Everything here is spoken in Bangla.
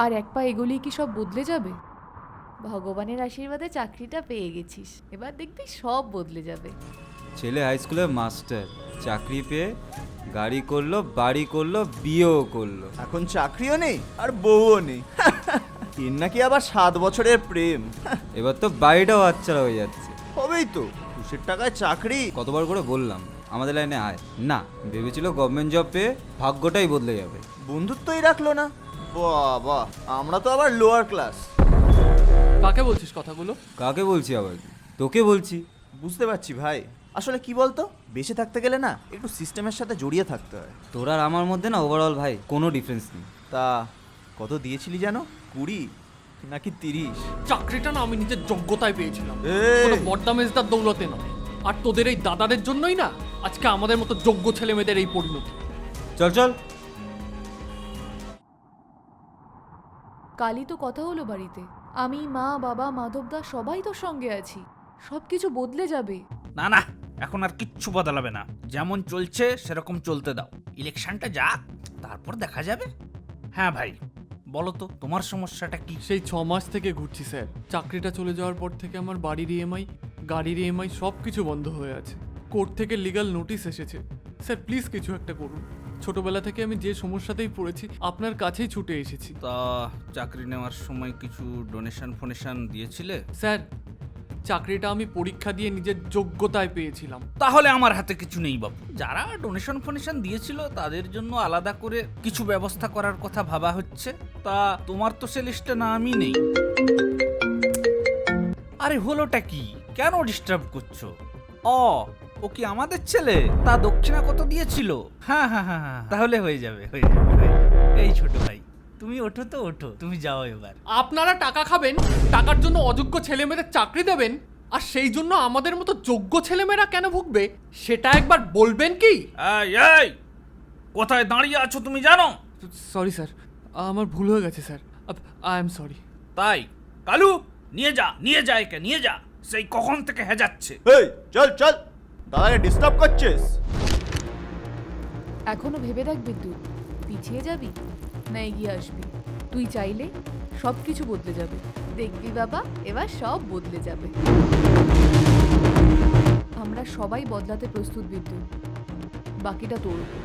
আর এক পা এগোলেই কি সব বদলে যাবে? ভগবানের আশীর্বাদে চাকরিটা পেয়ে গেছিস, এবার দেখবি সব বদলে যাবে। ছেলে হাই স্কুলের মাস্টার, চাকরি পেয়ে গাড়ি করলো, বাড়ি করলো, বিয়েও করলো। এখন চাকরিও নেই আর বউও নেই। এর নাকি আবার 7 বছরের প্রেম। এবার তো বাড়িটাও বাচ্চারা হয়ে যাচ্ছে। হবেই তো, ঘুষের টাকায় চাকরি। কতবার করে বললাম আমাদের লাইনে আয়, না, ভেবেছিল গভর্নমেন্ট জব পেয়ে ভাগ্যটাই বদলে যাবে। বন্ধুত্বই রাখলো না। বাবা, আমরা তো আবার লোয়ার ক্লাস। কাকে বলছিস কথাগুলো? কাকে বলছি আবার কি? তোকে বলছি। বুঝতে পারছি ভাই, আসলে কি বলতো, বেঁচে থাকতে গেলে না একটু সিস্টেমের সাথে জড়িয়ে থাকতে হয়। তোর আর আমার মধ্যে না ওভারঅল ভাই কোনো ডিফারেন্স নেই। তা কত দিয়েছিলি জানো? 20 নাকি 30? চাকরিটা না আমি নিজের যোগ্যতায় পেয়েছিলাম, এই! কোনো বড্ডামেজদার দৌলতে নয়। আর তোদের এই দাদাদের জন্যই না আজকে আমাদের মতো যোগ্য ছেলে মেয়েদের এই পরিণতি। চল চল। কালই তো কথা হলো বাড়িতে, আমি, মা, বাবা, মাধবদা সবাই তোর সঙ্গে আছি। সব কিছু বদলে যাবে। না না, এখন আর কিচ্ছু বদলাবে না, যেমন চলছে সেরকম চলতে দাও। ইলেকশনটা যাক, তারপর দেখা যাবে। হ্যাঁ ভাই, বলো তো তোমার সমস্যাটা কি? সেই 6 মাস থেকে ঘুরছি স্যার। চাকরিটা চলে যাওয়ার পর থেকে আমার বাড়ির ইএমআই, গাড়ির ইএমআই সব কিছু বন্ধ হয়ে আছে। কোর্ট থেকে লিগ্যাল নোটিশ এসেছে। স্যার প্লিজ কিছু একটা করুন। ছোটবেলা থেকে আমি যে সমস্যাতেই পড়েছি আপনার কাছেই ছুটে এসেছি। তা চাকরি নেওয়ার সময় কিছু ডোনেশন ফোনেশন দিয়েছিলে? স্যার, চাকরিটা আমি পরীক্ষা দিয়ে নিজের যোগ্যতায় পেয়েছিলাম। তাহলে আমার হাতে কিছু নেই বাবু। যারা ডোনেশন ফোনেশন দিয়েছিল তাদের জন্য আলাদা করে কিছু ব্যবস্থা করার কথা ভাবা হচ্ছে। তা তোমার তো সে লিস্টে নামই নেই। আরে হলোটা কি? কেন ডিস্টার্ব করছো? ও কি আমাদের ছেলে? তা দক্ষিণা কত দিয়েছিল? হ্যাঁ হ্যাঁ হ্যাঁ হ্যাঁ, তাহলে হয়ে যাবে হয়ে যাবে হয়ে যাবে। এই ছোট ভাই, তুমি ওঠো তো ওঠো, তুমি যাও এবার। আপনারা টাকা খাবেন, টাকার জন্য অযোগ্য ছেলেমেয়েদের চাকরি দেবেন, আর সেই জন্য আমাদের মতো যোগ্য ছেলেমেয়েরা কেন ভুগবে সেটা একবার বলবেন কি? এই কোথায় দাঁড়িয়ে আছো তুমি জানো? সরি স্যার, আমার ভুল হয়ে গেছে স্যার। I am sorry. তাই কালু, নিয়ে যা একে নিয়ে যা। সেই কখন থেকে হেজাচ্ছে। এই চল চল, দাদাকে ডিস্টার্ব করছিস। এখনো ভেবে দেখ বিদ্যুৎ, পিছিয়ে যাবি না এগিয়ে আসবি। তুই চাইলে সব কিছু বদলে যাবে। দেখবি বাবা, এবার সব বদলে যাবে। আমরা সবাই বদলাতে প্রস্তুত বিদ্যুৎ, বাকিটা তোর উপর।